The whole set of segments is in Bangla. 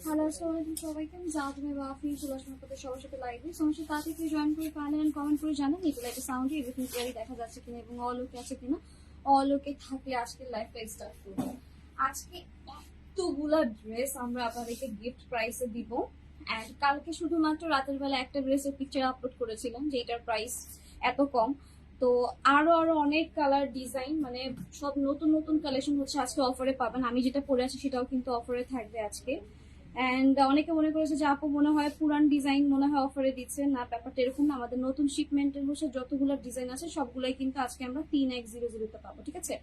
হ্যালো আসসালামু সবাইকে, আমি জাদমে বাফি সুলাসনা করতে সবার সাথে লাইভে সমস্যা তাড়াতাড়ি জয়েন করে ফাইনাল এন্ড কমেন্ট করে জানান এই লাইভে সাউন্ড এভরিথিং ক্লিয়ারলি দেখা যাচ্ছে কিনা এবং অল ওকে আছে কিনা। অল ওকে থাকলে আজকের লাইভটা স্টার্ট করব। আজকে এতগুলা ড্রেস আমরা আপনাদেরকে গিফট প্রাইসে দিব। অ্যান্ড কালকে শুধুমাত্র রাতের বেলা একটা ড্রেসের পিকচার আপলোড করেছিলাম যেটার প্রাইস এত কম। তো আরো অনেক কালার ডিজাইন মানে সব নতুন নতুন কালেকশন হচ্ছে আজকে অফারে পাবেন। আমি যেটা পরে আছি সেটাও কিন্তু অফারে থাকবে আজকে। এন্ড অনেকে মনে করেছে যে আপু মনে হয় পুরান ডিজাইন মনে হয় অফারে দিচ্ছে, না ব্যাপারটা এরকম না। আমাদের নতুন শিপমেন্টের হচ্ছে যতগুলো ডিজাইন আছে সবগুলাই কিন্তু আজকে আমরা 3100 পাবো, ঠিক আছে?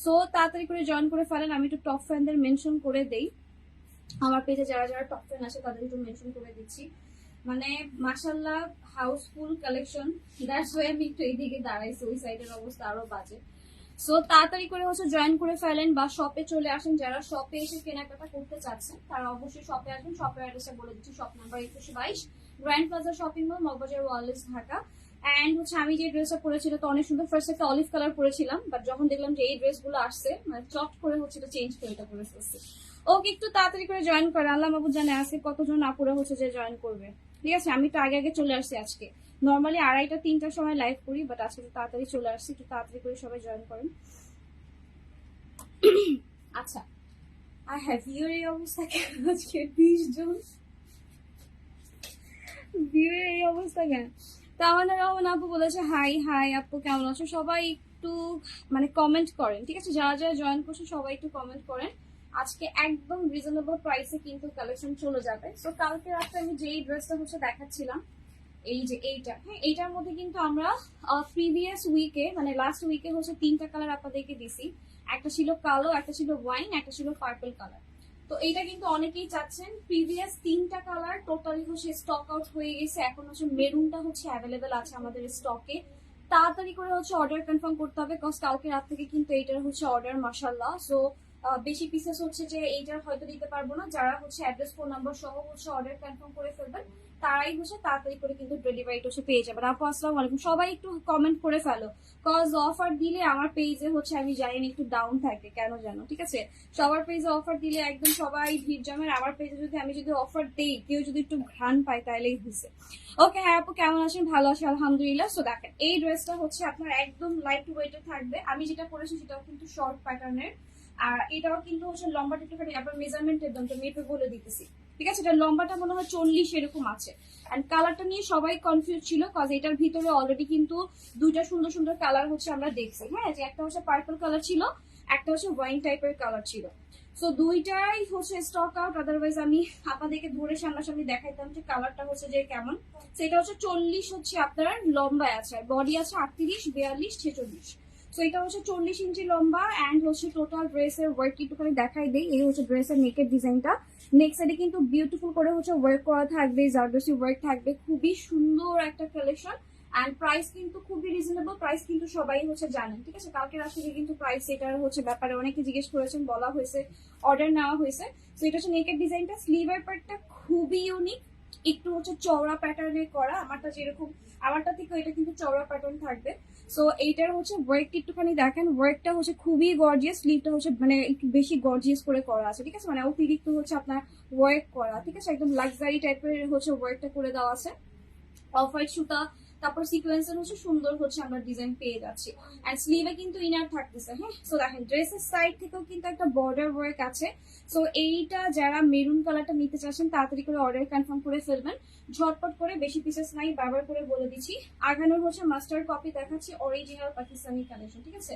সো তাড়াতাড়ি করে জয়েন করে ফেলেন। আমি একটু টপ ফ্যানদের মেনশন করে দেই, আমার পেজে যারা যারা টপ ফ্যান আছে তাদের একটু মেনশন করে দিচ্ছি। মানে মাশাআল্লাহ হাউসফুল কালেকশন, দ্যাটস ওয়াই আমি একটু এইদিকে দাঁড়াইছি, ওই সাইডের অবস্থা আরো বাজে। সো তাড়াতাড়ি করে হচ্ছে জয়েন করে ফেলেন বা শপে চলে আসেন। যারা শপে এসে কেনাকাটা করতে চাচ্ছেন তারা অবশ্যই শপে আসবেন। শপের অ্যাড্রেসটা বলে দিচ্ছি, shop number 2122 grand plaza shopping mall, Moghbazar Wallace, Dhaka. And হচ্ছে আমি যে ড্রেসটা পরেছিল তো অনেক সুন্দর, ফার্স্ট একটা অলিভ কালার পরেছিলাম, বাট যখন দেখলাম যে এই ড্রেসগুলো আসছে মানে চট করে হচ্ছে এটা চেঞ্জ করে এটা করে ফেলছি। ওকে একটু তাড়াতাড়ি করে জয়েন করে, আল্লাহ মাহবুব জানে আজকে কতজন আপুরা হচ্ছে যে জয়েন করবে, ঠিক আছে? আমি তো আগে আগে চলে আসছি আজকে। নর্মালি 2:30-3টার সময় লাইভ করি, বাট আজকে তো তাড়াতাড়ি চলে আসছি। একটু তাড়াতাড়ি করে সবাই জয়েন করেন। আচ্ছা, আর হ্যাঁ ভিউর এই অবস্থা কেন আজকে? 20 জন ভিউর এই অবস্থা কেন? তো আমাদের রহমান আপু বলেছে হাই হাই আপু কেমন আছো? সবাই একটু মানে কমেন্ট করেন, ঠিক আছে? যারা যারা জয়েন করছে সবাই একটু কমেন্ট করেন। আজকে একদম রিজনেবল প্রাইসে কিন্তু কালেকশন চলে যাবে। তো কালকে রাতে আমি যেই ড্রেসটা হচ্ছে দেখাচ্ছিলাম, এই যে এইটা, হ্যাঁ এইটার মধ্যে কিন্তু আমরা প্রিভিয়াস উইকে মানে লাস্ট উইকে হচ্ছে 3টা কালার আপনাদেরকে দিছি। একটা ছিল কালো, একটা ছিল ওয়াইন, একটা ছিল পার্পল কালার। তো এইটা কিন্তু অনেকেই চাচ্ছেন। প্রিভিয়াস 3টা কালার টোটালি হচ্ছে স্টক আউট হয়ে গেছে। এখন হচ্ছে মেরুনটা হচ্ছে অ্যাভেলেবেল আছে আমাদের স্টকে। তাড়াতাড়ি করে হচ্ছে অর্ডার কনফার্ম করতে হবে, কজ কালকে রাত থেকে কিন্তু এইটার হচ্ছে অর্ডার মাশাআল্লাহ। সো বেশি পিসেস হচ্ছে যে এইটার হয়তো দিতে পারবো না। যারা হচ্ছে অ্যাড্রেস ফোন নাম্বার সহ হচ্ছে অর্ডার কনফার্ম করে ফেলবেন তারাই হচ্ছে তাড়াতাড়ি করে কিন্তু ডেলিভারিটা হচ্ছে পেয়ে যাবেন। আপু আসসালামু আলাইকুম, সবাই একটু কমেন্ট করে ফেলো, কজ অফার দিলে আমার পেজে হচ্ছে আমি জানি না একটু ডাউন থাকে কেন জানো, ঠিক আছে? সবার পেজে অফার দিলে একদম সবাই ভিড় জমে, আমার পেজে যদি আমি যদি অফার দেই কেউ যদি একটু ঘ্রাণ পায় তাহলেই হয়েছে। ওকে হ্যাঁ আপু কেমন আছেন? ভালো আছি আলহামদুলিল্লাহ। সো দেখেন এই ড্রেসটা হচ্ছে আপনার একদম লাইট ওয়েটের থাকবে। আমি যেটা পরেছি সেটাও কিন্তু শর্ট প্যাটার্নের, আর এটাও কিন্তু হচ্ছে লম্বাটা একটুখানি আপনার মেজারমেন্ট একদম তো মেপে বলে দিতেছি, ঠিক আছে? এটা লম্বাটা মনে হয় 40 এরকম আছে। এন্ড কালারটা নিয়ে সবাই কনফিউজ ছিল, কজ এটার ভিতরে অলরেডি কিন্তু দুইটা সুন্দর সুন্দর কালার হচ্ছে আমরা দেখছি, হ্যাঁ, যে একটা হচ্ছে পার্পল কালার ছিল, একটা হচ্ছে ওয়াইন টাইপের কালার ছিল। সো দুইটাই হচ্ছে স্টক আউট, আদারওয়াইজ আমি আপনাদেরকে ধরে সামনাসামনি দেখাইতাম যে কালারটা হচ্ছে যে কেমন। সেটা হচ্ছে 40 হচ্ছে আপনার লম্বায় আছে, বডি আছে 38, 42, 46। সো এটা হচ্ছে 40 ইঞ্চি লম্বা। অ্যান্ড হচ্ছে টোটাল ড্রেসের ওয়ার্ক একটুখানি দেখাই দেই। এই হচ্ছে ড্রেসের নেকের ডিজাইনটা। নেক সাইডে কিন্তু বিউটিফুল করে হচ্ছে ওয়ার্ক করা থাকবে, জারদোসি ওয়ার্ক থাকবে, খুবই সুন্দর একটা কালেকশন। অ্যান্ড প্রাইস কিন্তু খুবই রিজনেবল, প্রাইস কিন্তু সবাই হচ্ছে জানেন, ঠিক আছে? কালকে রাত থেকে কিন্তু প্রাইস এটার হচ্ছে ব্যাপারে অনেকে জিজ্ঞেস করেছেন, বলা হয়েছে, অর্ডার নেওয়া হয়েছে। তো এটা হচ্ছে নেকের ডিজাইনটা। স্লিভের পার্টটা খুবই ইউনিক, একটু হচ্ছে চওড়া প্যাটার্নে করা। আমারটা যেরকম, আমারটা থেকে এটা কিন্তু চওড়া প্যাটার্ন থাকবে। সো এইটার হচ্ছে ওয়ার্কটা একটুখানি দেখেন, ওয়ার্কটা হচ্ছে খুবই গর্জিয়াস। স্লিভটা হচ্ছে মানে একটু বেশি গর্জিয়াস করে করা আছে, ঠিক আছে? মানে অতিরিক্ত হচ্ছে আপনার ওয়ার্ক করা, ঠিক আছে? একদম লাক্সারি টাইপের হচ্ছে ওয়ার্কটা করে দেওয়া আছে। অফ হোয়াইট সুতা, তারপর সিকোয়েন্সের হচ্ছে সুন্দর হচ্ছে আমরা ডিজাইন পেয়ে যাচ্ছি। এন্ড স্লিভে কিন্তু ইনার থাকতেছে, হ্যাঁ। সো দেখেন ড্রেসের সাইড থেকেও কিন্তু একটা বর্ডার ওয়ার্ক আছে। সো এইটা যারা মেরুন কালারটা নিতে চাচ্ছেন তাড়াতাড়ি করে অর্ডার কনফার্ম করে ফেলবেন, ঝটপট করে, বেশি পিসেস নাই, বারবার করে বলে দিচ্ছি। আগানোর হচ্ছে মাস্টার কপি দেখাচ্ছি, অরিজিনাল পাকিস্তানি কালেকশন, ঠিক আছে?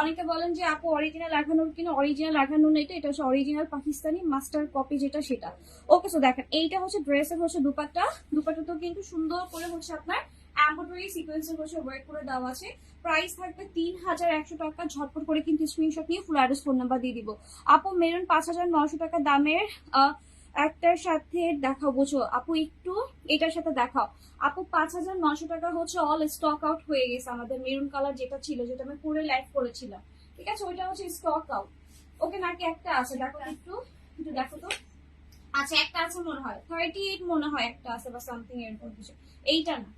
অনেকে বলেন যে আপু অরিজিনাল আগানোর কিনা, অরিজিনাল আগানোর না, এটা হচ্ছে অরিজিনাল পাকিস্তানি মাস্টার কপি যেটা সেটা। ওকে সো দেখেন এইটা হচ্ছে ড্রেসের হচ্ছে দুপাট্টা। দুপাট্টাতেও কিন্তু সুন্দর করে হচ্ছে আপনার এমব্রয়ডারি সিকোয়েন্সের হচ্ছে ওয়ার্ক করে দেওয়া আছে। প্রাইস থাকবে 3100 টাকা। ঝটপট করে কিন্তু স্ক্রিনশট নিয়ে ফুল অ্যাড্রেস ফোন নাম্বার দিয়ে দিব। আপু মেরুন 5900 টাকা দামের একটার সাথে দেখাও, বুঝো আপু একটু এটার সাথে দেখাও। আপু 5900 টাকা হচ্ছে অল স্টক আউট হয়ে গেছে আমাদের মেরুন কালার যেটা ছিল, যেটা আমি পরে লাইভ করেছিলাম, ঠিক আছে? ওইটা হচ্ছে স্টক আউট। ওকে নাকি একটা আছে, দেখো একটু, একটু দেখো তো। আচ্ছা একটা আছে মনে হয়, 38 মনে হয় একটা আছে বা সামথিং এরকম কিছু। এইটা না,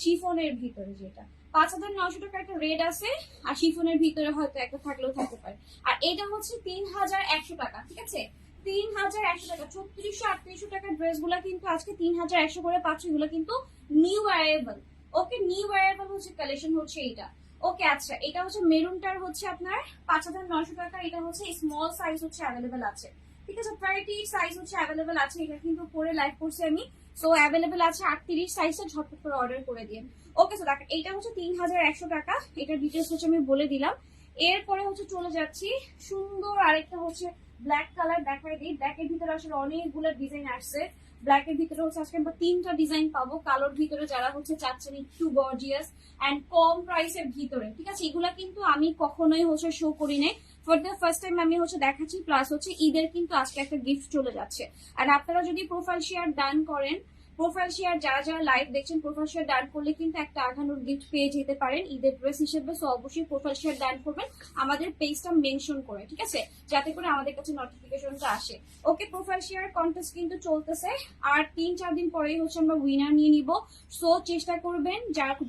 শিফনের ভিতরে যেটা 5900 টাকা একটা রেড আছে, আর শিফনের ভিতরে হয়তো একটা থাকলেও থাকতে পারে। আর এটা হচ্ছে 3100 টাকা, ঠিক আছে? 3100 টাকা, 3600-3800 টাকার ড্রেসগুলো কিন্তু আজকে 3100 করে পাচ্ছ। এগুলো কিন্তু নিউ অ্যারাইভাল। ওকে, নিউ অ্যারাইভাল হচ্ছে কালেকশন হচ্ছে এইটা। ওকে আচ্ছা, এটা হচ্ছে মেরুনটার হচ্ছে আপনার 5900 টাকা। এটা হচ্ছে স্মল সাইজ হচ্ছে অ্যাভেলেবেল আছে, ঠিক আছে। 30 সাইজ হচ্ছে অ্যাভেলেবেল আছে। এটা কিন্তু পরে লাইভ করছি আমি, সো অ্যাভেলেবেল আছে 38 সাইজটা, ঝটপট করে অর্ডার করে দিন। ওকে, সো দেখেন এইটা হচ্ছে 3100 টাকা। এটার ডিটেলস হচ্ছে আমি বলে দিলাম। এরপরে হচ্ছে চলে যাচ্ছি সুন্দর আরেকটা হচ্ছে ব্ল্যাক কালার দেখাই দিই। ব্ল্যাকের ভিতরে আসলে অনেকগুলো ডিজাইন আসছে। ব্ল্যাকের ভিতরে হচ্ছে আজকে আমরা 3টা ডিজাইন পাবো। কালোর ভিতরে যারা হচ্ছে চাচ্ছেন একটু গর্জিয়াস এন্ড কম প্রাইসের ভিতরে, ঠিক আছে, এগুলা কিন্তু আমি কখনোই হচ্ছে শো করি নাই। ফর দ্য ফার্স্ট টাইম আমি হচ্ছে দেখাচ্ছি। প্লাস হচ্ছে ঈদের কিন্তু আজকে একটা গিফট চলে যাচ্ছে। আর আপনারা যদি প্রোফাইল শেয়ার ডান করেন, প্রোফাইল শেয়ার যারা যারা লাইভ দেখছেন, প্রোফাইল শেয়ার ডান করলে কিন্তু একটা আঘানোর গিফট পেয়ে যেতে পারেন ঈদের ড্রেস হিসেবে। সো অবশ্যই প্রোফাইল শেয়ার ডান করবেন আমাদের পেজটা মেনশন করে, ঠিক আছে, যাতে করে আমাদের কাছে নোটিফিকেশনটা আসে। ওকে, প্রোফাইল শেয়ার কন্টেস্ট কিন্তু চলতেছে, আর 3-4 দিন পরেই হচ্ছে আমরা উইনার নিয়ে নিব। সো চেষ্টা করবেন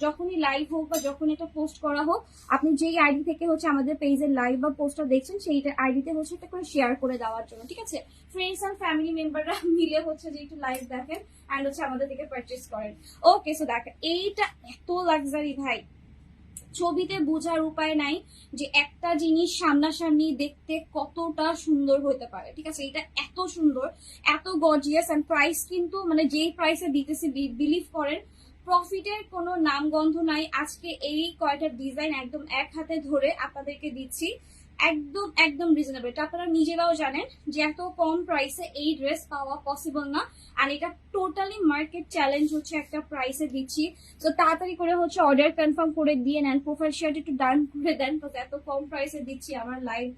যখনই লাইভ হোক বা যখন এটা পোস্ট করা হোক, আপনি যেই আইডি থেকে হচ্ছে আমাদের পেজের লাইভ বা পোস্টটা দেখছেন সেই আইডিতে হচ্ছে একটা করে শেয়ার করে দেওয়ার জন্য, ঠিক আছে। ফ্রেন্ডস এন্ড ফ্যামিলি মেম্বাররা মিলে হচ্ছে যে একটু লাইভ দেখেন এন্ড হচ্ছে আমাদের থেকে পারচেজ করেন। ওকে, সো দেখেন এইটা এত লাক্সারি ভাই, ছবিতে বোঝার উপায় নাই যে একটা জিনিস সামনাসামনি দেখতে কতটা সুন্দর হতে পারে, ঠিক আছে। এটা এত সুন্দর, এত গর্জিয়াস, এন্ড প্রাইস কিন্তু মানে যেই প্রাইসে দিতেছি বিলিভ করেন প্রফিটের কোনো নামগন্ধ নাই। আজকে এই কয়টা ডিজাইন একদম এক হাতে ধরে আপনাদেরকে দিচ্ছি, একদম একদম রিজনেবল। এটা আপনারা নিজেরাও জানেন যে এত কম প্রাইসে এই ড্রেস পাওয়া পসিবল না। আর এটা টোটালি মার্কেট চ্যালেঞ্জ হচ্ছে একটা প্রাইসে দিচ্ছি। তো তাড়াতাড়ি করে হচ্ছে অর্ডার কনফার্ম করে দিয়ে নেন, প্রোফাইল শেয়ারটা একটু ডান করে দেন, এত কম প্রাইসে দিচ্ছি আমার লাইভ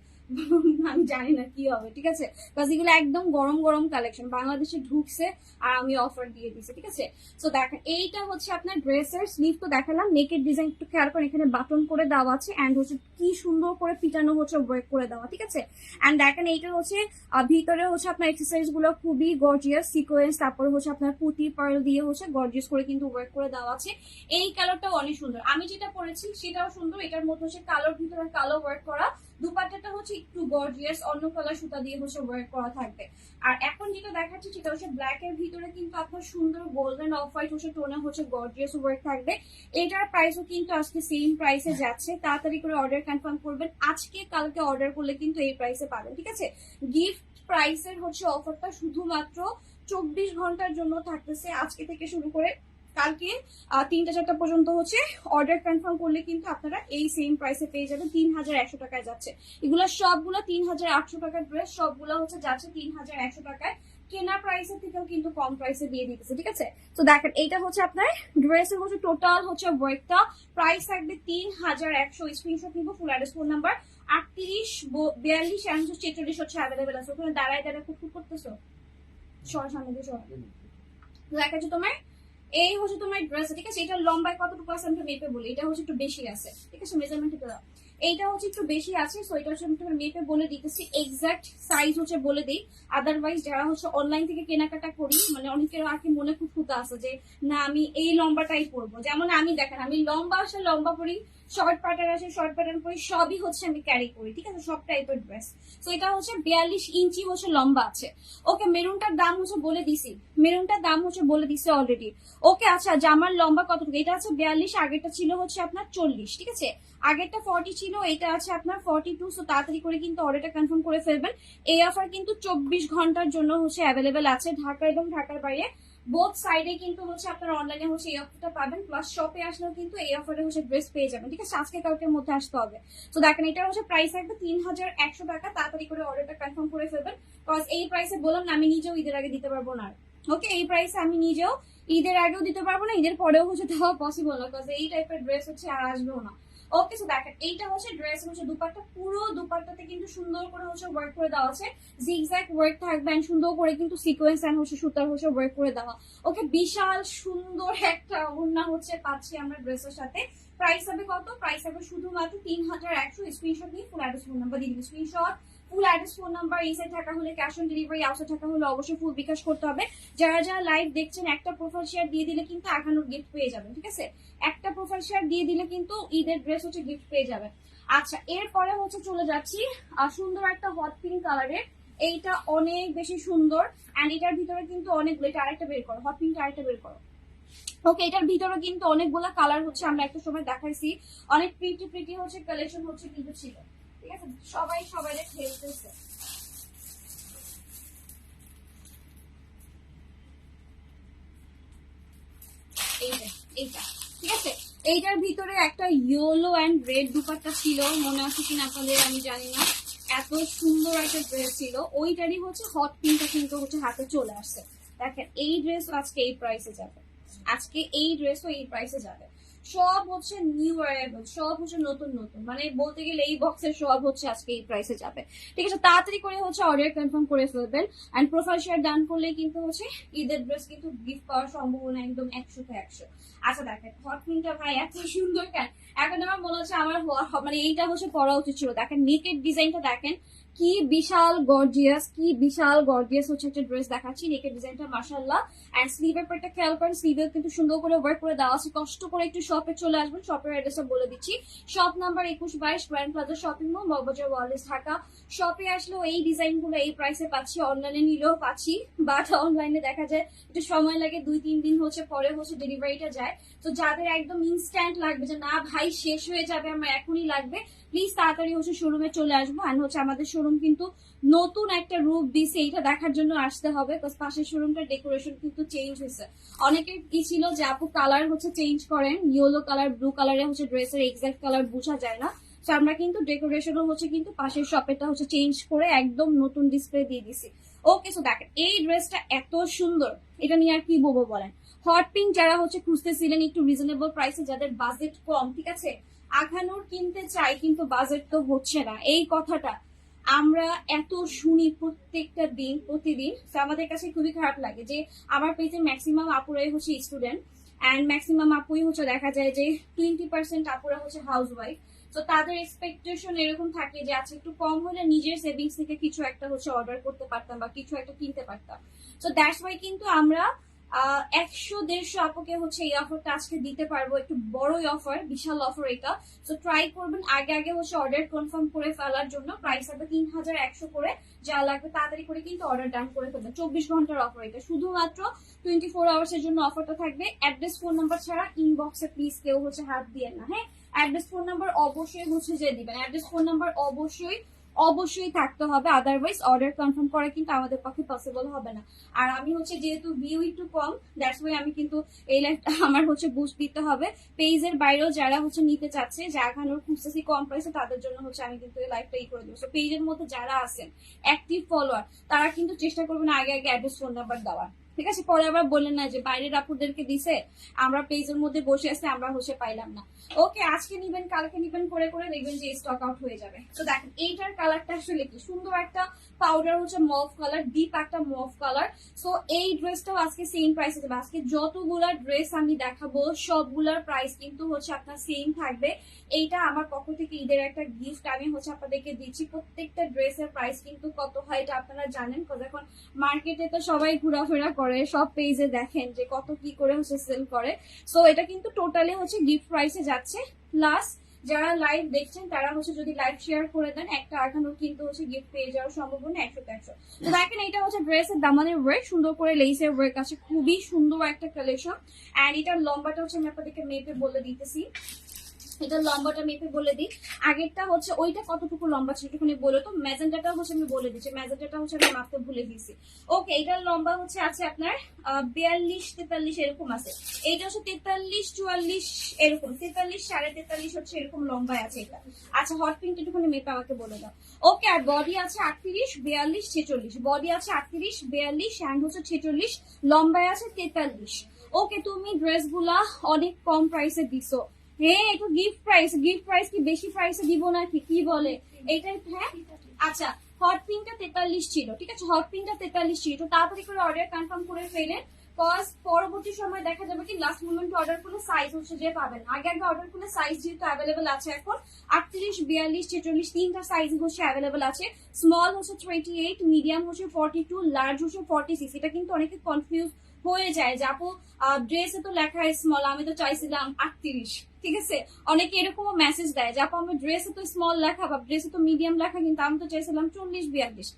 আমি জানি না কি হবে, ঠিক আছে। বিকজ এগুলো একদম গরম গরম কালেকশন, বাংলাদেশে ঢুকছে আর আমি অফার দিয়ে দিচ্ছি, ঠিক আছে। সো দেখেন এইটা হচ্ছে আপনার ড্রেসের স্লিভ তো দেখালাম, নেকের ডিজাইন একটু খেয়াল করেন, এখানে বাটন করে দেওয়া আছে এন্ড হচ্ছে কি সুন্দর করে পিটানো হচ্ছে ওয়ার্ক করে দেওয়া, ঠিক আছে। এন্ড দেখেন এইটা হচ্ছে ভিতরে হচ্ছে আপনার এক্সারসাইজ গুলো খুবই গর্জিয়াস, সিকোয়েন্স, তারপরে হচ্ছে আপনার পুঁতি পার্ল দিয়ে হচ্ছে গর্জিয়াস করে কিন্তু ওয়ার্ক করে দেওয়া আছে। এই কালারটাও অনেক সুন্দর, আমি যেটা পরেছি সেটাও সুন্দর। এটার মধ্যে হচ্ছে কালোর ভিতরে কালো ওয়ার্ক করা, দুপাট্টাটা হচ্ছে একটু গর্জিয়াস অন্য কালার সুতা দিয়ে হচ্ছে ওয়ার্ক করা থাকবে। আর এখন যেটা দেখাচ্ছি সেটা হচ্ছে ব্ল্যাক এর ভিতরে কিন্তু আপনার সুন্দর গোল্ডেন অফ হোয়াইট হচ্ছে টোনে হচ্ছে গর্জিয়াস ওয়ার্ক থাকবে। এটার প্রাইসও কিন্তু আজকে সেম প্রাইসে যাচ্ছে, তাড়াতাড়ি করে অর্ডার কনফার্ম করবেন। আজকে কালকে অর্ডার করলে কিন্তু এই প্রাইসে পাবেন, ঠিক আছে। গিফট প্রাইসের হচ্ছে অফারটা শুধুমাত্র 24 ঘন্টার জন্য থাকতেছে, আজকে থেকে শুরু করে কালকে 3টা-4টা পর্যন্ত হচ্ছে অর্ডার কনফার্ম করলে কিন্তু আপনারা এই সেম প্রাইসে পেয়ে যাবেন। 3100 টাকায় যাচ্ছে এগুলো, সবগুলো 3800 টাকার ড্রেস, সবগুলো হচ্ছে যাচ্ছে 3100 টাকায়। কেনা প্রাইসের থেকেও কিন্তু কম প্রাইসে দিয়ে দিতেছে, ঠিক আছে। তো দেখেন এইটা হচ্ছে আপনার ড্রেসের হচ্ছে টোটাল হচ্ছে ওয়ার্কটা, প্রাইস থাকবে 3100। স্ক্রিনশট নিব, ফুল অ্যাড্রেস, ফোন নাম্বার 38 42 46 হচ্ছে অ্যাভেলেবেল আছে। ওখানে দাঁড়ায় দাঁড়ায় খুব করতেছো, সামনে দিয়ে দেখাচ্ছি তোমার। এই হচ্ছে তোমার ড্রেস, ঠিক আছে। এটা লম্বায় কতটুকু আছে আমি মেপে বলি, এটা হচ্ছে একটু বেশি আছে, ঠিক আছে, মেজারমেন্ট দাও। এইটা হচ্ছে একটু বেশি আছে, সো এটা হচ্ছে আমি তোমার মেপে বলে দিতেছি, এক্সাক্ট সাইজ হচ্ছে বলে দিই। আদারওয়াইজ যারা হচ্ছে অনলাইন থেকে কেনাকাটা করি, মানে অনেকের আর কি মনে খুব ফুটা আছে যে না আমি এই লম্বাটাই পরবো। যেমন আমি দেখেন, আমি লম্বা আসে লম্বা পরি, শর্ট প্যাটার্ন আসে শর্ট প্যাটার্ন পরি, সবই হচ্ছে আমি ক্যারি করি, ঠিক আছে, সব টাইপের ড্রেস। তো এটা হচ্ছে 42 ইঞ্চি হচ্ছে লম্বা আছে। ওকে, মেরুনটার দাম হচ্ছে বলে দিছি, মেরুনটার দাম হচ্ছে বলে দিছি অলরেডি। ওকে আচ্ছা, জামার লম্বা কতটুকু, এটা আছে 42, আগেরটা ছিল হচ্ছে আপনার 40, ঠিক আছে, আগেরটা 40 ছিল, এটা আছে আপনার 42। সো তাড়াতাড়ি করে কিন্তু অর্ডারটা কনফার্ম করে ফেলবেন। এই অফার কিন্তু 24 ঘন্টার জন্য হচ্ছে অ্যাভেলেবেল আছে, ঢাকা এবং ঢাকার বাইরে বোথ সাইডে কিন্তু হচ্ছে আপনার অনলাইনে হচ্ছে এই অফারটা পাবেন, প্লাস শপে আসলেও কিন্তু এই অফারে হচ্ছে ড্রেস পেয়ে যাবেন, ঠিক আছে। আজকে কালকের মধ্যে আসতে হবে। তো দেখেন এটা হচ্ছে প্রাইস থাকবে 3100 টাকা, তাড়াতাড়ি করে অর্ডারটা কনফার্ম করে ফেলবেন। কজ এই প্রাইসে বললাম না, আমি নিজেও ঈদের আগে দিতে পারবো না। ওকে, এই প্রাইসে আমি নিজেও ঈদের আগেও দিতে পারবো না, ঈদের পরেও হচ্ছে দেওয়া পসিবল না, কজ এই টাইপের ড্রেস হচ্ছে আর আসবেও না। ওকে, সো দেখেন এইটা হচ্ছে ড্রেস হচ্ছে দুপাট্টা, পুরো দুপাট্টাতে কিন্তু সুন্দর করে হচ্ছে ওয়ার্ক করে দেওয়া আছে, জিগজ্যাগ ওয়ার্ক থাকবে, সুন্দর করে কিন্তু সিকোয়েন্স এন্ড হচ্ছে সুতার হচ্ছে ওয়ার্ক করে দেওয়া। ওকে, বিশাল সুন্দর একটা ওড়না হচ্ছে পাচ্ছি আমরা ড্রেসের সাথে। প্রাইস হবে কত, প্রাইস হবে শুধুমাত্র 3100। স্ক্রিনশট নিয়ে ফুল অ্যাড্রেস ফোন নাম্বার দিয়ে দিন, screenshot, full address phone number, inside টাকা হলে ক্যাশ অন ডেলিভারি, আউটসাইড টাকা হলে অবশ্যই ফুল বিকাশ করতে হবে। যারা যারা লাইভ দেখছেন একটা প্রোফাইল শেয়ার দিয়ে দিলে কিন্তু আগানোর গিফট পেয়ে যাবেন, ঠিক আছে, একটা প্রোফাইল শেয়ার দিয়ে দিলে কিন্তু ঈদের ড্রেস হচ্ছে গিফট পেয়ে যাবেন। আচ্ছা, এরপরে হচ্ছে চলে যাচ্ছি সুন্দর একটা হট পিঙ্ক কালারের, এইটা অনেক বেশি সুন্দর অ্যান্ড এটার ভিতরে কিন্তু অনেকগুলো, এটা আরেকটা বের করো, হট পিঙ্কটা আরেকটা বের করো। ওকে, এটার ভিতরে কিন্তু অনেকগুলো কালার হচ্ছে, আমরা একটা সময় দেখাইছি, অনেক প্রিটি প্রিটি হচ্ছে কালেকশন হচ্ছে কিন্তু ছিল, ঠিক আছে? সবাই সবাই খেলতেছে। এইটা এইটা ঠিক আছে, এইটার ভিতরে একটা ইয়েলো অ্যান্ড রেড দুপাট্টা ছিল, মনে আছে কিনা আপনাদের আমি জানি না, এত সুন্দর একটা ড্রেস ছিল। ওইটারই হচ্ছে হট পিঙ্কটা কিন্তু হচ্ছে হাতে চলে আসছে। দেখেন এই ড্রেস আজকে এই প্রাইসে যাবে, আজকে এই ড্রেসও এই প্রাইসে যাবে। সব হচ্ছে নিউ অ্যারাইভাল, সব হচ্ছে নতুন নতুন, মানে বলতে গেলে এই বক্সের সব হচ্ছে আজকে এই প্রাইসে যাবে, ঠিক আছে? তাড়াতাড়ি করে হচ্ছে অর্ডার কনফার্ম করে ফেলবেন। অ্যান্ড প্রোফাইল শেয়ার ডান করলে কিন্তু হচ্ছে ঈদের ড্রেস কিন্তু গিফট পাওয়ার সম্ভাবনা একদম 100/100। আচ্ছা দেখেন হট পিঙ্কটা ভাই এত সুন্দর কেন, এখন আমার মনে হচ্ছে আমার মানে এইটা হচ্ছে পরা উচিত ছিল। দেখেন নেকের ডিজাইনটা দেখেন কি বিশাল গর্জিয়াস, কি বিশাল গর্জিয়াস হচ্ছে একটা ড্রেস দেখাচ্ছি। নেকের ডিজাইনটা মাশাআল্লাহ। এন্ড স্লিভের পার্টটা খেয়াল করেন, স্লিভে কিন্তু সুন্দর করে ওয়ার্ক করে দেওয়া আছে। কষ্ট করে একটু শপে চলে আসবেন, শপের অ্যাড্রেসটা বলে দিচ্ছি। Shop number 2122 grand plaza shopping mall, Moghbazar Wallace, Dhaka. শপে আসলেও এই ডিজাইনগুলো এই প্রাইসে পাচ্ছি, অনলাইনে নিলেও পাচ্ছি, বাট অনলাইনে দেখা যায় একটু সময় লাগে, 2-3 দিন হচ্ছে পরে হচ্ছে ডেলিভারিটা যায়। তো যাদের একদম ইনস্ট্যান্ট লাগবে, যে না ভাই শেষ হয়ে যাবে আমার এখনই লাগবে, প্লিজ তাড়াতাড়ি হচ্ছে শোরুমে চলে আসবো। আর হচ্ছে আমাদের শোরুম কিন্তু নতুন একটা রূপ দিছে, এটা দেখার জন্য আসতে হবে, পাশের শোরুমটার ডেকোরেশন কিন্তু চেঞ্জ হয়েছে। অনেকের কি ছিল যে আপু কালার হচ্ছে চেঞ্জ করেন, ইয়েলো কালার ব্লু কালারে হচ্ছে ড্রেসের এক্সাক্ট কালার বোঝা যায় না, তো আমরা কিন্তু ডেকোরেশনও হচ্ছে কিন্তু পাশের শপেটা হচ্ছে চেঞ্জ করে একদম নতুন ডিসপ্লে দিয়ে দিছি। ওকে, সো দেখেন এই ড্রেসটা এত সুন্দর, এটা নিয়ে আর কি বলবো বলেন। হট পিঙ্ক যারা হচ্ছে খুঁজতেছিলেন একটু রিজনেবল প্রাইসে, যাদের বাজেট কম, ঠিক আছে, আখানুর কিনতে চাই কিন্তু বাজেট তো হচ্ছে না, এই কথাটা আমরা এত শুনি প্রত্যেকটা দিন প্রতিদিন, আমাদের কাছে খুবই খারাপ লাগে যে আমার পেজে ম্যাক্সিমাম আপুরাই হচ্ছে স্টুডেন্ট, অ্যান্ড ম্যাক্সিমাম আপুই হচ্ছে দেখা যায় যে 20% আপুরা হচ্ছে হাউস ওয়াইফ। তো তাদের এক্সপেকটেশন এরকম থাকে যে আচ্ছা একটু কম হলে নিজের সেভিংস থেকে কিছু একটা হচ্ছে অর্ডার করতে পারতাম বা কিছু একটা কিনতে পারতাম। তো দ্যাটস ওয়াই কিন্তু আমরা 100-150 আপুকে হচ্ছে এই অফারটা আজকে দিতে পারবো, একটু বড়ই অফার, বিশাল অফার এটা। তো ট্রাই করবেন আগে আগে হচ্ছে অর্ডার কনফার্ম করে ফেলার জন্য। প্রাইস হবে 3100 করে, যা লাগবে তাড়াতাড়ি করে কিন্তু অর্ডার ডান করে ফেলবেন। 24 ঘন্টার অফার এটা, শুধুমাত্র 24 আওয়ার্স এর জন্য অফারটা থাকবে। অ্যাড্রেস ফোন নাম্বার ছাড়া ইনবক্সে প্লিজ কেউ হচ্ছে হাত দিয়ে না, হ্যাঁ? অ্যাড্রেস ফোন নাম্বার অবশ্যই হচ্ছে যে দিবেন, অ্যাড্রেস ফোন নাম্বার অবশ্যই থাকতে হবে, আদারওয়াইজ অর্ডার কনফার্ম করা কিন্তু আমাদের পক্ষে পসিবল হবে না। আর আমি হচ্ছে যেহেতু ভিউ একটু কম, দ্যাটস ওয়াই আমি কিন্তু এই লাইফটা আমার হচ্ছে বুস্ট দিতে হবে। পেজের বাইরেও যারা হচ্ছে নিতে চাচ্ছে, যে আখানোর খুঁজতেছি কম প্রাইসে, তাদের জন্য হচ্ছে আমি কিন্তু এই লাইফটা করে দেবো। পেজের মধ্যে যারা আছেন অ্যাক্টিভ ফলোয়ার, তারা কিন্তু চেষ্টা করবেন আগে আগে অ্যাড্রেস ফোন নাম্বার দেওয়ার, ঠিক আছে? পরে আবার বললেন না যে বাইরের আপুদেরকে দিছে, আমরা পেজের মধ্যে বসে আছে, আমরা হচ্ছে পাইলাম না। ওকে, আজকে নিবেন কালকে নিবেন করে করে দেখবেন যে স্টক আউট হয়ে যাবে। তো দেখেন এইটার কালারটা আসলে কি সুন্দর, একটা পাউডার হচ্ছে মভ কালার, ডিপ একটা মভ কালার। সো এই ড্রেসটাও আজকে সেম প্রাইসে যাবে। আজকে যতগুলা ড্রেস আমি দেখাবো সবগুলার প্রাইস কিন্তু হচ্ছে আপনার সেম থাকবে। এইটা আমার পক্ষ থেকে ঈদের একটা গিফট আমি হচ্ছে আপনাদেরকে দিচ্ছি। প্রত্যেকটা ড্রেসের প্রাইস কিন্তু কত হয় এটা আপনারা জানেন, কারণ এখন মার্কেটে তো সবাই ঘোরাফেরা করে, সব পেজে দেখেন যে কত কি করে হচ্ছে সেল করে। সো এটা কিন্তু টোটালি হচ্ছে গিফট প্রাইসে যাচ্ছে। প্লাস যারা লাইভ দেখছেন তারা হচ্ছে যদি লাইভ শেয়ার করে দেন, একটা আঠানোর কিন্তু হচ্ছে গিফট পেয়ে যাওয়ার সম্ভাবনা 100-100। তো দেখেন এটা হচ্ছে ড্রেসের দামানের ওয়ার্ক, সুন্দর করে লেসের ওয়ার্ক আছে, খুবই সুন্দর একটা কালেকশন। অ্যান্ড এটার লম্বাটা হচ্ছে আমি আপনাদেরকে মেপে বলে দিতেছি, এটা লম্বাটা মেপে বলে দিই। আগেরটা হচ্ছে ওইটা কতটুকু লম্বা ছিল একটুখানি বলে, তো ম্যাজেন্টাটা হচ্ছে আমি বলে দিচ্ছি, ম্যাজেন্টাটা হচ্ছে আমি মাপতে ভুলে গেছি। ওকে, এটার লম্বা হচ্ছে আছে আপনার 42-43 এরকম আছে। এইটা হচ্ছে 43-44 এরকম, 43-43.5 হচ্ছে এরকম লম্বায় আছে এটা। আচ্ছা হট পিঙ্ক একটুখানি মেপে আমাকে বলে দাও। ওকে, আর বডি আছে 38-42-46, বডি আছে 38-42 হ্যান্ড হচ্ছে 46, লম্বায় আছে 43। ওকে, তুমি ড্রেসগুলা অনেক কম প্রাইসে দিছো, হ্যাঁ একটু গিফট প্রাইস কি বেশি প্রাইসে দিব নাকি, কি বলে এইটাই? হ্যাঁ আচ্ছা, হট পিঙ্কটা 43 ছিল, ঠিক আছে, হট পিঙ্কটা 43 ছিল। তো তাড়াতাড়ি করে অর্ডার কনফার্ম করে ফেলেন, কজ পরবর্তী সময় দেখা যাবে কি লাস্ট মোমেন্ট অর্ডার করলে সাইজ হচ্ছে যে পাবেন, আগে আগে অর্ডার করলে সাইজ যেহেতু অ্যাভেলেবেল আছে এখন 38-42-46 তিনটা সাইজ হচ্ছে অ্যাভেলেবেল আছে। স্মল হচ্ছে 28, মিডিয়াম হচ্ছে 42, লার্জ হচ্ছে 46। এটা কিন্তু অনেকে কনফিউজ হয়ে যায় যে আপু ড্রেসে তো লেখা স্মল, আমি তো চাইছিলাম 38। ঠিক আছে, অনেকে এরকমও মেসেজ দেয় যে আপু আমার ড্রেসে তো স্মল লেখা বা ড্রেসে তো মিডিয়াম লেখা, কিন্তু আমি তো চাইছিলাম 40-42।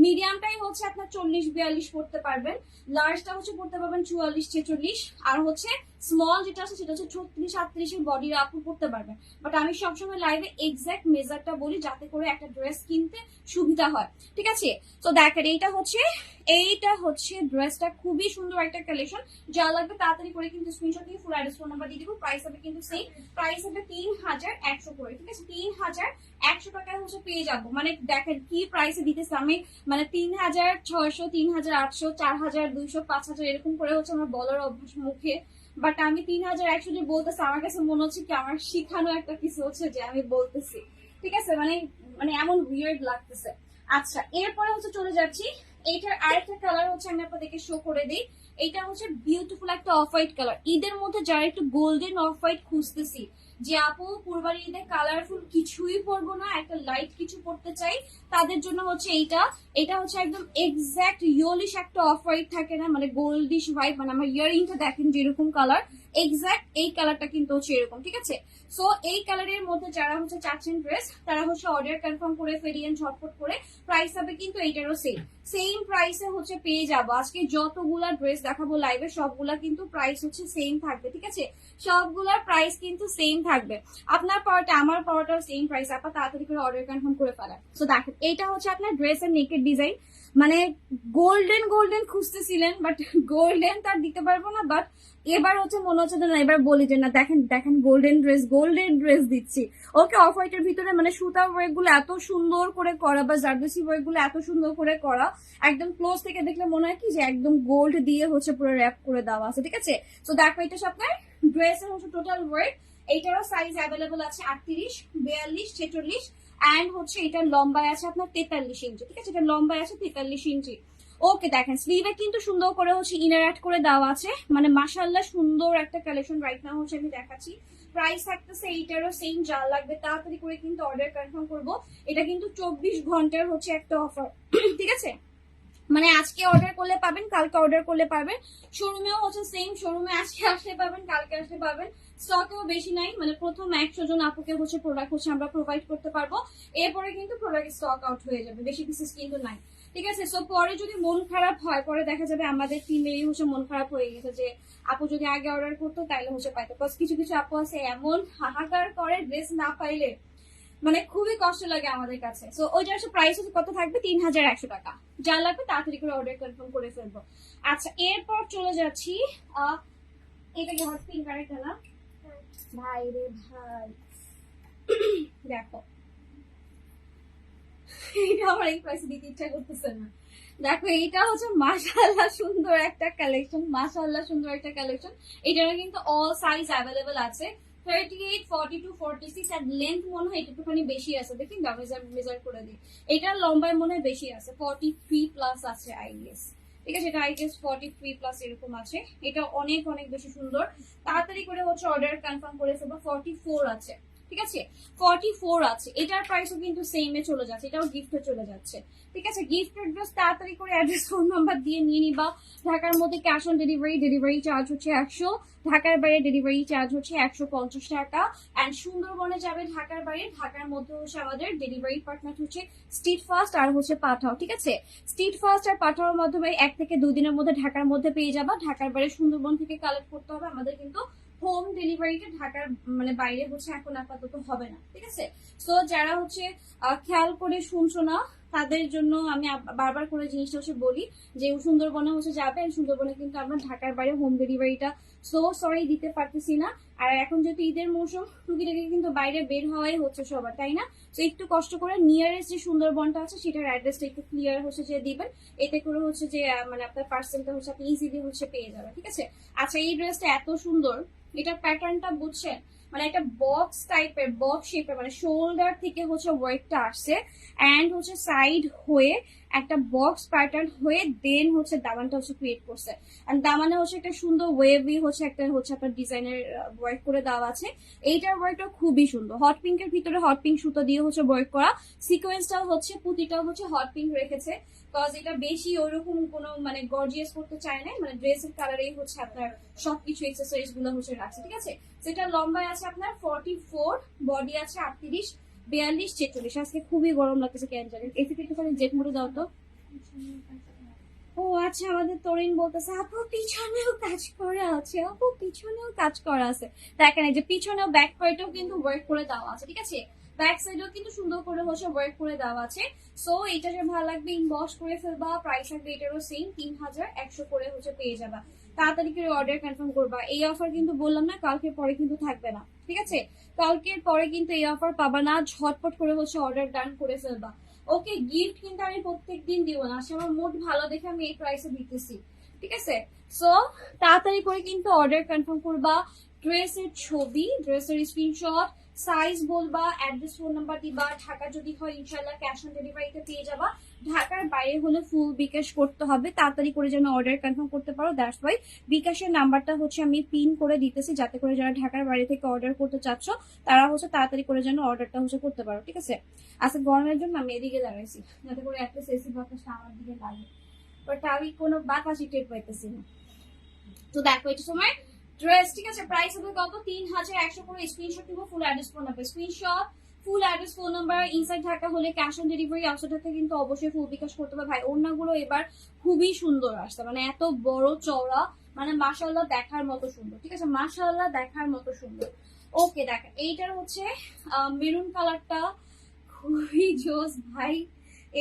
মিডিয়ামটাই হচ্ছে আপনার 40-42 পড়তে পারবেন, লার্জটা হচ্ছে পড়তে পারবেন 44-46, আর হচ্ছে স্মল যেটা আছে সেটা হচ্ছে 36-38 বডির আপু পড়তে পারবেন। বাট আমি সবসময় লাইভে এক্সাক্ট মেজারটা বলি যাতে করে একটা ড্রেস কিনতে সুবিধা হয়, ঠিক আছে। তো দেখেন এইটা হচ্ছে ড্রেসটা খুবই সুন্দর একটা কালেকশন। যা লাগবে তাড়াতাড়ি করে কিন্তু স্ক্রিনশট দিয়ে ফুল অ্যাড্রেস ফোন নাম্বার দিয়ে দিব। প্রাইস হবে কিন্তু সেম, প্রাইস হবে 3100 করে, ঠিক আছে। 3100 টাকায় হচ্ছে পেয়ে যাবো, মানে দেখেন কি প্রাইসে দিতেছে আমি, মানে 3600, 3800, 4200, 5000 এরকম করে হচ্ছে আমার বলার অভ্যাস মুখে। বাট আমি 3100 যে বলতেছি, আমার কাছে মনে হচ্ছে কি আমার শিখানো একটা কিছু হচ্ছে যে আমি বলতেছি, ঠিক আছে, মানে মানে এমন উইয়ার্ড লাগতেছে। আচ্ছা, এরপরে হচ্ছে চলে যাচ্ছি, এইটার আরেকটা কালার হচ্ছে আমি আপনাদেরকে শো করে দিই। এটা হচ্ছে বিউটিফুল একটা অফ হোয়াইট কালার। ঈদের মধ্যে যারা একটু গোল্ডেন অফ হোয়াইট খুঁজতেছি, যে আপু কুরবানি ঈদে কালারফুল কিছুই পরবো না, একটা লাইট কিছু পরতে চাই, তাদের জন্য হচ্ছে এটা হচ্ছে একদম এক্সাক্ট ইয়োলিশ একটা অফ হোয়াইট থাকে না, মানে গোল্ডিশ হোয়াইট, মানে আমার ইয়ারিংটা দেখেন যেরকম কালার, এক্সাক্ট এই কালারটা কিন্তু হচ্ছে এরকম, ঠিক আছে। সো এই কালারের মধ্যে যারা হচ্ছে চাচ্ছেন ড্রেস, তারা হচ্ছে অর্ডার কনফার্ম করে ফেলিয়েন ঝটপট করে। প্রাইস হবে কিন্তু এইটারও সেম প্রাইসে হচ্ছে পেয়ে যাবো। আজকে যতগুলা ড্রেস দেখাবো লাইভে সবগুলা কিন্তু প্রাইস হচ্ছে সেম থাকবে, ঠিক আছে, সবগুলার প্রাইস কিন্তু সেম থাকবে। আপনার পাওয়াটা আমার পাওয়াটাও সেম প্রাইস, আপনার তাড়াতাড়ি করে অর্ডার কনফার্ম করে ফেলার। সো দেখেন এইটা হচ্ছে আপনার ড্রেসের নেকের ডিজাইন, মানে গোল্ডেন খুঁজতেছিলেন, বাট গোল্ডেন তার দিতে পারবো না, বাট এবার হচ্ছে মনে হচ্ছে না, এবার বলি যে না দেখেন গোল্ডেন ড্রেস দিচ্ছি। ওকে, অফ হোয়াইটের ভিতরে মানে সুতার ওয়ার্ক গুলো এত সুন্দর করে করা, বা জারদোসি ওয়ার্ক গুলো এত সুন্দর করে করা, একদম ক্লোজ থেকে দেখলে মনে হয় কি যে একদম গোল্ড দিয়ে হচ্ছে পুরো র্যাপ করে দেওয়া আছে, ঠিক আছে। তো দেখো এটা আপনার ড্রেসের হচ্ছে টোটাল ওয়ার্ক। এইটারও সাইজ অ্যাভেলেবল আছে 38, 42, 46, অ্যান্ড হচ্ছে এটার লম্বায় আছে আপনার 43 ইঞ্চি, ঠিক আছে, এটা লম্বায় আছে 43 ইঞ্চি। ওকে, দেখেন স্লিভে কিন্তু সুন্দর করে হচ্ছে ইনার অ্যাড করে দেওয়া আছে, মানে মাশাআল্লাহ সুন্দর একটা কালেকশন রাইট নাও হচ্ছে আমি দেখাচ্ছি। প্রাইস থাকতেছে এইটারও সেম, যা লাগবে তাড়াতাড়ি করে কিন্তু অর্ডার কনফার্ম করবো। এটা কিন্তু 24 ঘন্টার হচ্ছে একটা অফার, ঠিক আছে, মানে আজকে অর্ডার করলে পাবেন, কালকে অর্ডার করলে পাবেন। শোরুমেও হচ্ছে সেম, শোরুমে আজকে আসলে পাবেন, কালকে আসলে পাবেন। স্টকেও বেশি নাই, মানে প্রথম 100 জন আপুকে হচ্ছে প্রোডাক্ট হচ্ছে আমরা প্রোভাইড করতে পারবো, এরপরে কিন্তু প্রোডাক্ট স্টক আউট হয়ে যাবে, বেশি পিসেস কিন্তু নাই, ঠিক আছে। সো পরে যদি মন খারাপ হয়, পরে দেখা যাবে আমাদের টিমেরই হচ্ছে মন খারাপ হয়ে গেছে যে আপু যদি আগে অর্ডার করতো তাইলে হচ্ছে পাইতো। কিছু কিছু আপু আছে এমন হাহাকার করে ড্রেস না পাইলে, মানে খুবই কষ্ট লাগে আমাদের কাছে। সো ওইটার হচ্ছে প্রাইস হচ্ছে কত থাকবে, 3100 টাকা। যা লাগবে তাড়াতাড়ি করে অর্ডার কনফার্ম করে ফেলবো। আচ্ছা, এরপর চলে যাচ্ছি, এটা কি হট পিঙ্ক আরেকটা না ভাই রে ভাই, দেখো এটা আমার এই প্রাইসে দিতে ইচ্ছা করতেছে না। দেখো এইটা হচ্ছে মাশাআল্লাহ সুন্দর একটা কালেকশন, মাশাআল্লাহ সুন্দর একটা কালেকশন। এটারও কিন্তু অল সাইজ অ্যাভেলেবল আছে, 38, 42, 46, আর লেন্থ মনে হয় একটুখানি বেশি আছে, দেখি মেজার করে দিই। এটার লম্বায় মনে হয় বেশি আছে, 43 প্লাস আছে আইগেস, ঠিক আছে, এটা আইগেস 43 প্লাস এরকম আছে। এটা অনেক অনেক বেশি সুন্দর, তাড়াতাড়ি করে হচ্ছে অর্ডার কনফার্ম করে ফেলবো। 44 আছে, ঠিক আছে, 44 আছে। এটার প্রাইসও কিন্তু সেমে চলে যাচ্ছে, এটাও গিফটে চলে যাচ্ছে, ঠিক আছে। গিফট অ্যাড্রেস তাড়াতাড়ি করে অ্যাড্রেস ফোন নাম্বার দিয়ে নিয়ে নিবা। ঢাকার মধ্যে ক্যাশ অন ডেলিভারি চার্জ হচ্ছে 100, ঢাকার বাইরে ডেলিভারি চার্জ হচ্ছে 150 টাকা। অ্যান্ড সুন্দরবনে যাবে ঢাকার বাইরে, ঢাকার মধ্যে হচ্ছে আমাদের ডেলিভারি পার্টনার হচ্ছে স্ট্রিট ফাস্ট আর হচ্ছে পাঠাও, ঠিক আছে। স্ট্রিট ফাস্ট আর পাঠাওর মাধ্যমে 1 থেকে 2 দিনের মধ্যে ঢাকার মধ্যে পেয়ে যাবা। ঢাকার বাইরে সুন্দরবন থেকে কালেক্ট করতে হবে, আমাদের কিন্তু হোম ডেলিভারিটা ঢাকার মানে বাইরে হচ্ছে এখন আপাতত হবে না, ঠিক আছে। সো যারা হচ্ছে খেয়াল করে শুনছো না, তাদের জন্য আমি বারবার করে জিনিসটা হচ্ছে বলি যে সুন্দরবনে হচ্ছে যাবে, সুন্দরবনে কিন্তু আমরা ঢাকার বাইরে হোম ডেলিভারিটা সো সরি দিতে পারতেছি না। আর এখন যেহেতু ঈদের মৌসুম, টুকিটাকি কিন্তু বাইরে বের হওয়াই হচ্ছে সবার, তাই না। তো একটু কষ্ট করে নিয়ারেস্ট যে সুন্দরবনটা আছে সেটার অ্যাড্রেসটা একটু ক্লিয়ার হচ্ছে যে দিবেন, এতে করে হচ্ছে যে মানে আপনার পার্সেলটা হচ্ছে আপনি ইজিলি হচ্ছে পেয়ে যাবেন, ঠিক আছে। আচ্ছা, এই ড্রেসটা এত সুন্দর, এটার প্যাটার্নটা বুঝছেন, মানে একটা বক্স টাইপের, বক্স শেপের, মানে শোল্ডার থেকে হচ্ছে ওয়ার্কটা আসছে, অ্যান্ড হচ্ছে সাইড হয়ে একটা বক্স প্যাটার্ন হয়ে দেন হচ্ছে দামানটা হচ্ছে ক্রিয়েট করছে। আর দামানে হচ্ছে একটা সুন্দর ওয়েভি হচ্ছে একটা হচ্ছে আপনার ডিজাইনের ওয়ার্ক করে দেওয়া আছে। এইটার ওয়ার্কটা খুবই সুন্দর, হট পিঙ্কের ভিতরে হট পিঙ্ক সুতো দিয়ে হচ্ছে ওয়ার্ক করা। সিকোয়েন্সটাও হচ্ছে পুঁতিটাও হচ্ছে হট পিঙ্ক রেখেছে, কজ এটা বেশি ওরকম কোনো মানে গর্জিয়াস করতে চায় না, মানে ড্রেসের কালারেই হচ্ছে আপনার সবকিছু এক্সেসরিজ গুলো হচ্ছে রাখছে, ঠিক আছে। যেটা লম্বায় আছে আপনার 44, বডি আছে 38, 42, 46। আজকে খুবই গরম লাগতেছে কেন জানেন, এসি একটুখানি জেট মোডে দাও তো। ও আচ্ছা, আমাদের তরিন বলতেছে আপু পিছনেও কাজ করা আছে, আপু পিছনেও কাজ করা আছে। দেখেন এই যে পিছনেও ব্যাক পার্টেও কিন্তু ওয়ার্ক করে দেওয়া আছে, ঠিক আছে। ব্যাক সাইডেও কিন্তু সুন্দর করে হচ্ছে ওয়ার্ক করে দেওয়া আছে। সো এটা যে ভালো লাগবে ইনবক্স করে ফেলবা, প্রাইস থাকবে এটারও সেম 3100 করে হচ্ছে পেয়ে যাবা। তাড়াতাড়ি করে অর্ডার কনফার্ম করবা। এই অফার কিন্তু বললাম না কালকের পরে কিন্তু থাকবে না, ঠিক আছে। কালকের পরে কিন্তু এই অফার পাবা না, ঝটপট করে হচ্ছে অর্ডার ডান করে ফেলবা। ওকে, গিফট কিন্তু আমি প্রত্যেকদিন দিব না, আসলে আমার মুড ভালো দেখে আমি এই প্রাইসে দিতেছি, ঠিক আছে। সো তাড়াতাড়ি করে কিন্তু অর্ডার কনফার্ম করবা। ড্রেসের ছবি, ড্রেসের স্ক্রিনশট, সাইজ বলবা, অ্যাড্রেস, ফোন নাম্বার দিবা। ঢাকা যদি হয় ইনশাল্লাহ ক্যাশ অন ডেলিভারিতে পেয়ে যাবা। ঢাকার বাইরে হলে ফুল বিকাশ করতে হবে, তাড়াতাড়ি করে যেন অর্ডার কনফার্ম করতে পারো। দ্যাটস ওয়াই বিকাশের নাম্বারটা হচ্ছে আমি পিন করে দিতেছি, যাতে করে যারা ঢাকার বাইরে থেকে অর্ডার করতে চাচ্ছ তারা হচ্ছে তাড়াতাড়ি করে যেন অর্ডারটা হচ্ছে করতে পারো, ঠিক আছে। আচ্ছা, গরমের জন্য আমি এদিকে দাঁড়াইছি যাতে করে একটা এসি বাতাসটা আমার দিকে লাগে, বাট আমি কোনো বাতাসই টের পাইতেছি না। তো দেখো এটা সময় ড্রেস, ঠিক আছে। প্রাইস হবে কত, 3100 করে। স্ক্রিনশট দিব, full address, phone number, screenshot, full address, phone number. Inside Dhaka হলে cash on delivery, outside Dhaka কিন্তু অবশ্যই ফুল বিকাশ করতে হবে। ভাই ওড়নাগুলো এবার খুবই সুন্দর আসছে, মানে এত বড় চওড়া, মানে মাশাআল্লাহ দেখার মতো সুন্দর, ঠিক আছে, মাশাআল্লাহ দেখার মতো সুন্দর। ওকে দেখেন এইটার হচ্ছে মেরুন কালারটা খুবই জোস ভাই।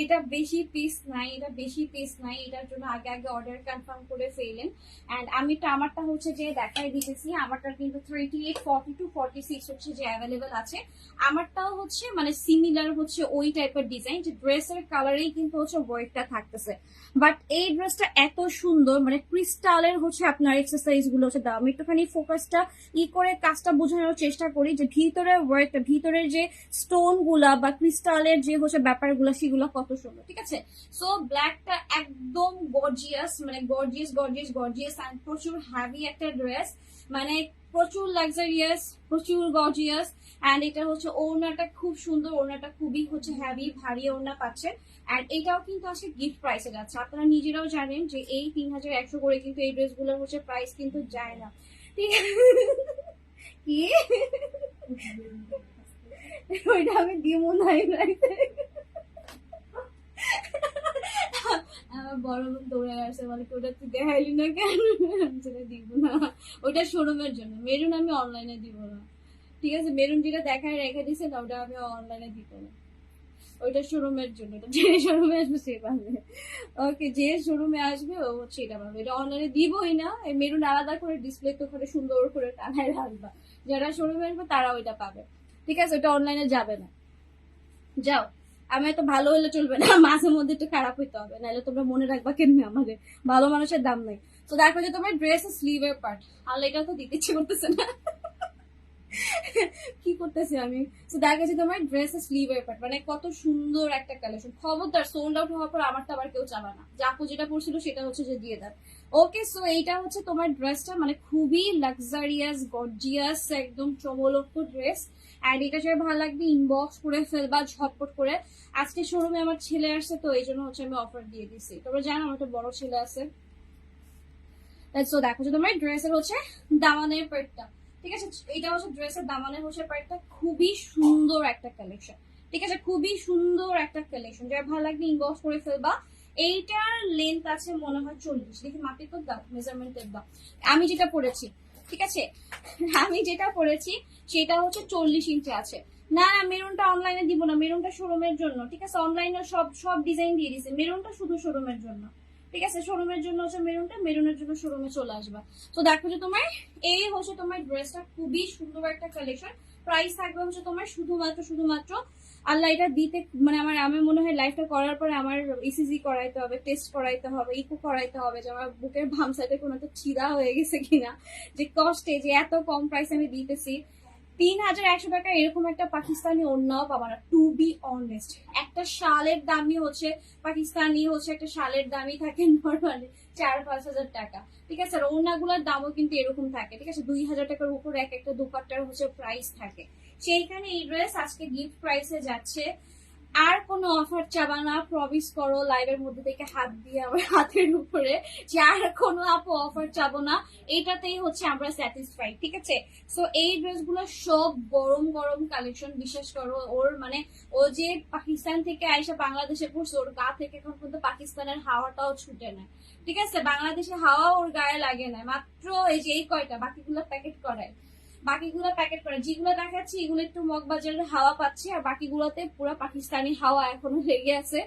এটা বেশি পিস নাই, এটা বেশি পিস নাই, এটার জন্য আগে আগে অর্ডার কনফার্ম করে ফেলেন। এন্ড আমি আমারটা হচ্ছে যে দেখাই দিতেছি, আমারটা কিন্তু 38, 42, 46 হচ্ছে যে অ্যাভেলেবেল আছে। আমারটাও হচ্ছে মানে সিমিলার হচ্ছে ওই টাইপের ডিজাইন, যে ড্রেসের কালারেই কিন্তু হচ্ছে ওয়ার্কটা থাকতেছে। বাট এই ড্রেসটা এত সুন্দর, মানে ক্রিস্টালের হচ্ছে আপনার এক্সারসাইজ গুলো হচ্ছে দাও। আমি একটুখানি ফোকাসটা করে কাজটা বোঝানোর চেষ্টা করি, যে ভিতরের ওয়ার্কটা, ভিতরের যে স্টোন গুলা বা ক্রিস্টালের যে হচ্ছে ব্যাপারগুলো সেগুলো কত সুন্দর, ঠিক আছে। সো ব্ল্যাকটা একদম গর্জিয়াস, মানে গর্জিয়াস গর্জিয়াস গর্জিয়াস অ্যান্ড প্রচুর হ্যাভি একটা ড্রেস, মানে প্রচুর লাক্সারিয়াস, প্রচুর গর্জিয়াস। অ্যান্ড এটা হচ্ছে ওড়নাটা খুব সুন্দর, ওড়নাটা খুবই হচ্ছে হ্যাভি ভারী ওড়না পাচ্ছেন। অ্যান্ড এটাও কিন্তু আসলে গিফট প্রাইসে যাচ্ছে। আপনারা নিজেরাও জানেন যে এই 3100 করে কিন্তু এই ড্রেসগুলোর হচ্ছে প্রাইস কিন্তু যায় না, ঠিক আছে। কি ওইটা আমি দিমো নাই রাইতে, আমার বড় বোন দৌড়ে আসছে, বলে ওটা তুই দেখাইলি না কেন, সেটা দিব না, ওটা শোরুমের জন্য। মেরুন আমি অনলাইনে দিব না, ঠিক আছে। মেরুন যেটা দেখায় রেখে দিছে না, ওটা আমি অনলাইনে দিব না, ওইটা শোরুমের জন্য। যে শোরুমে আসবে সে পাবে, ওকে, যে শোরুমে আসবে ও হচ্ছে এটা পাবে। এটা অনলাইনে দিবই না। এই মেরুন আলাদা করে ডিসপ্লে তো ওখানে সুন্দর করে টানায় রাখবা, যারা শোরুমে আসবে তারা ওইটা পাবে, ঠিক আছে। ওটা অনলাইনে যাবে না, যাও। আমি তো ভালো হলে চলবে না, মাঝে মধ্যে একটু খারাপ হইতে হবে, নাহলে তোমরা মনে রাখবা কেমনি আমাদের ভালো মানুষের দাম নাই। তো দেখো যে তোমার ড্রেসের স্লিভের পার্ট, আর এটা তো দিতে ইচ্ছে করতেছে না, কি করতেছি আমি। তো দেখা যাচ্ছে তোমার ড্রেসের স্লিভের পার্ট, মানে কত সুন্দর একটা কালেকশন। খবরদার সোল্ড আউট হওয়ার পর আমারটা আবার কেউ চাবা না, যে আপু যেটা পড়ছিল সেটা হচ্ছে যে দিয়ে দেন। ওকে, সো এইটা হচ্ছে তোমার ড্রেসটা, মানে খুবই লাক্সারিয়াস গর্জিয়াস একদম চমলক্ষ ড্রেস। অ্যান্ড এটা সবাই ভালো লাগবে ইনবক্স করে ফেলবা ঝটপট করে। আজকে শোরুমে আমার ছেলে আসছে, তো এই জন্য হচ্ছে আমি অফার দিয়ে দিচ্ছি। তোমরা জানো আমার একটা বড় ছেলে আছে। সো দেখো যে তোমার ড্রেসের হচ্ছে দামানের পার্টটা, ঠিক আছে। এটা হচ্ছে ড্রেসের দামানের হচ্ছে পার্টটা, খুবই সুন্দর একটা কালেকশন, ঠিক আছে, খুবই সুন্দর একটা কালেকশন। যারা ভালো লাগবে ইনবক্স করে ফেলবা। এইটার লেন্থ আছে মনে হয় 40, দেখি মাপি তো দাও, মেজারমেন্ট দাও। আমি যেটা পড়েছি, ঠিক আছে, আমি যেটা পড়েছি সেটা হচ্ছে 40 ইঞ্চি আছে। না না, মেরুনটা অনলাইনে দিব না, মেরুনটা শোরুমের জন্য, ঠিক আছে। অনলাইনে সব সব ডিজাইন দিয়ে দিছে, মেরুনটা শুধু শোরুমের জন্য, ঠিক আছে। শোরুমের জন্য হচ্ছে মেরুনটা, মেরুনের জন্য শোরুমে চলে আসবা। তো দেখো যে তোমার এই হচ্ছে তোমার ড্রেসটা খুবই সুন্দর একটা কালেকশন। প্রাইস থাকবে হচ্ছে তোমার শুধুমাত্র আল্লাহ এটা দিতে, মানে আমার মনে হয় লাইফটা করার পরে আমার ইসিজি করাইতে হবে, টেস্ট করাইতে হবে, ইকো করাইতে হবে, যে আমার বুকের বাম সাইডে কোনো একটা ছিঁড়া হয়ে গেছে কিনা, যে কষ্টে যে এত কম প্রাইস আমি দিতেছি। 3,100 টাকা এরকম একটা পাকিস্তানি ওড়নাও পাবা না, টু বি অনেস্ট। একটা শালের দামই হচ্ছে পাকিস্তানি হচ্ছে একটা শালের দামই থাকে নর্মালি 4-5 হাজার টাকা, ঠিক আছে। আর ওড়নাগুলোর দামও কিন্তু এরকম থাকে, ঠিক আছে। 2,000 টাকার উপর এক একটা দোপাট্টার হচ্ছে প্রাইস থাকে। সেইখানে এই ড্রেস আজকে গিফট প্রাইসে যাচ্ছে। আর কোনো অফার চাবা না, প্রমিস করো লাইভের মধ্যে থেকে হাত দিয়ে আমার হাতের উপরে, যে আর কোনো আপু অফার চাবো না, এটাতেই হচ্ছে আমরা স্যাটিসফাইড, ঠিক আছে। সো এই ড্রেসগুলো সব গরম গরম কালেকশন, বিশ্বাস করো। ওর মানে ও যে পাকিস্তান থেকে আইসা বাংলাদেশে পড়ছে, ওর গা থেকে এখন পর্যন্ত পাকিস্তানের হাওয়াটাও ছুটে না, ঠিক আছে। বাংলাদেশের হাওয়া ওর গায়ে লাগে না, মাত্র এই যে এই কয়টা, বাকিগুলো প্যাকেট করায়, বাকিগুলো প্যাকেট করে। যেগুলো দেখাচ্ছি এগুলো একটু মগবাজারের হাওয়া পাচ্ছে, আর বাকিগুলোতে পুরো পাকিস্তানি হাওয়া এখনো লেগে আছে।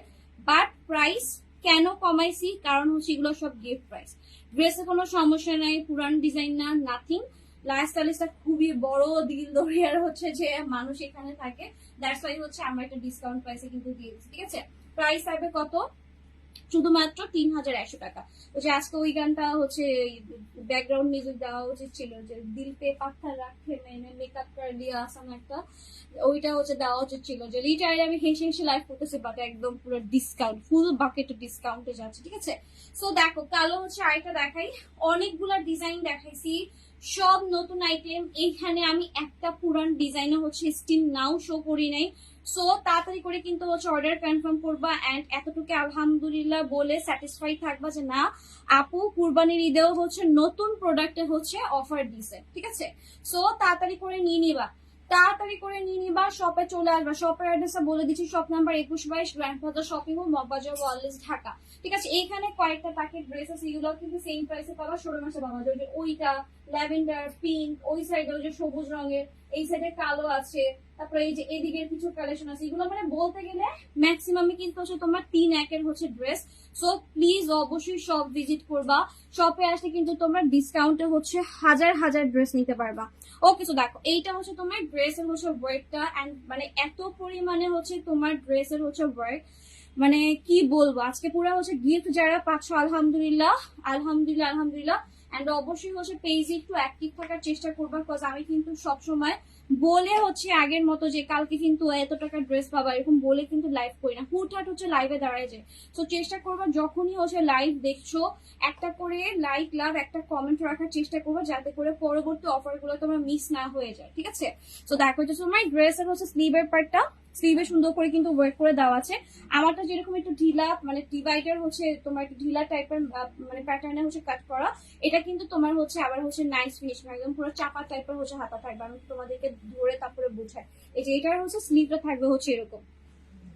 বাট প্রাইস কেন কমাইছি, কারণ হচ্ছে এগুলো সব গিফট প্রাইস। ড্রেসে কোনো সমস্যা নাই, পুরান ডিজাইন না, নাথিং। লাইফস্টাইলটা খুবই বড় দিল দরিয়ার হচ্ছে যে মানুষ এখানে থাকে, দ্যাটস ওয়াই হচ্ছে আমরা একটা ডিসকাউন্ট প্রাইসে কিন্তু দিয়ে দিচ্ছি, ঠিক আছে। প্রাইস থাকবে কত, শুধুমাত্র 3,100 টাকা। ওই যে আজকে ওই গানটা হচ্ছে ব্যাকগ্রাউন্ড মিউজিক দেওয়া উচিত ছিল, যে দিল পে পাথর রাখে মেনে মেকআপ করে দিয়ে আসাম একটা, ওইটা হচ্ছে দেওয়া উচিত ছিল। যে লিটারে আমি হেসে হেসে লাইভ করতেছি, বাট একদম পুরো ডিসকাউন্ট, ফুল বাকেট ডিসকাউন্টে যাচ্ছে, ঠিক আছে। সো দেখো কালো হচ্ছে আরেকটা দেখাই, অনেকগুলা ডিজাইন দেখাইছি, সব নতুন আইটেম। এইখানে আমি একটা পুরান ডিজাইনে হচ্ছে স্টিল নাও শো করি নাই। সো তাড়াতাড়ি করে কিন্তু হচ্ছে অর্ডার কনফার্ম করবা, এন্ড এতটুকু আলহামদুলিল্লাহ বলে স্যাটিসফাই থাকবা যে না আপু কুরবানির ঈদেও হচ্ছে নতুন প্রোডাক্টে হচ্ছে অফার দিছে, ঠিক আছে। সো তাড়াতাড়ি করে নিয়ে নিবা, তাড়াতাড়ি করে নিয়ে নিবা, শপে চলে আসবা। শপের অ্যাড্রেসটা বলে দিচ্ছি, shop number 2122 grandfather shopping mall, Moghbazar wireless, Dhaka, ঠিক আছে। এইখানে কয়েকটা প্যাকেট ড্রেস আছে, এগুলো কিন্তু সেম প্রাইসে পাবা, শোরুম আসে পাবা। যে ওইটা ল্যাভেন্ডার পিঙ্ক, ওই সাইডে ওই যে সবুজ রঙের, এই সাইডে কালো আছে, তারপরে এই যে এদিকের কিছু কালেকশন আছে। এগুলো মানে বলতে গেলে ম্যাক্সিমামই কিন্তু হচ্ছে তোমার 3-1 হচ্ছে ড্রেস। সো প্লিজ অবশ্যই শপ ভিজিট করবা, শপে আসলে কিন্তু তোমরা ডিসকাউন্টে হচ্ছে হাজার হাজার ড্রেস নিতে পারবা। ওকে, তো দেখো এইটা হচ্ছে তোমার ড্রেসের হচ্ছে ওয়ার্কটা, এন্ড মানে এত পরিমাণে হচ্ছে তোমার ড্রেসের হচ্ছে ওয়ার্ক, মানে কি বলবো। আজকে পুরো হচ্ছে গিফট যারা পাচ্ছ আলহামদুলিল্লাহ, আলহামদুলিল্লাহ, আলহামদুলিল্লাহ। এন্ড অবশ্যই হচ্ছে পেজে একটু অ্যাক্টিভ থাকার চেষ্টা করবা, বিকজ আমি কিন্তু সবসময় বলে হচ্ছে আগের মতো যে কালকে কিন্তু এত টাকার ড্রেস পাবা এরকম বলে কিন্তু লাইভ করি না, হুটহাট হচ্ছে লাইভে দাঁড়ায় যায়। তো চেষ্টা করবা যখনই হচ্ছে লাইভ দেখছো একটা করে লাইক লাভ একটা কমেন্ট রাখার চেষ্টা করবো, যাতে করে পরবর্তী অফার গুলো তোমার মিস না হয়ে যায়, ঠিক আছে। তো দেখো যে তোমার ড্রেসের হচ্ছে স্লিভের পার্টটা, স্লিভে সুন্দর করে কিন্তু ওয়ার্ক করে দেওয়া আছে। আমারটা যেরকম একটু ঢিলা মানে ডিভাইডার হচ্ছে তোমার একটু ঢিলা টাইপের মানে প্যাটার্নে হচ্ছে কাট করা, এটা কিন্তু তোমার হচ্ছে আবার হচ্ছে নাইস ফিনিশিং, একদম পুরো চাপা টাইপের হচ্ছে হাতা থাকবে। আমি তোমাদেরকে ধরে তারপরে বুঝাই, এই যে এটার হচ্ছে স্লিভটা থাকবে হচ্ছে এরকম,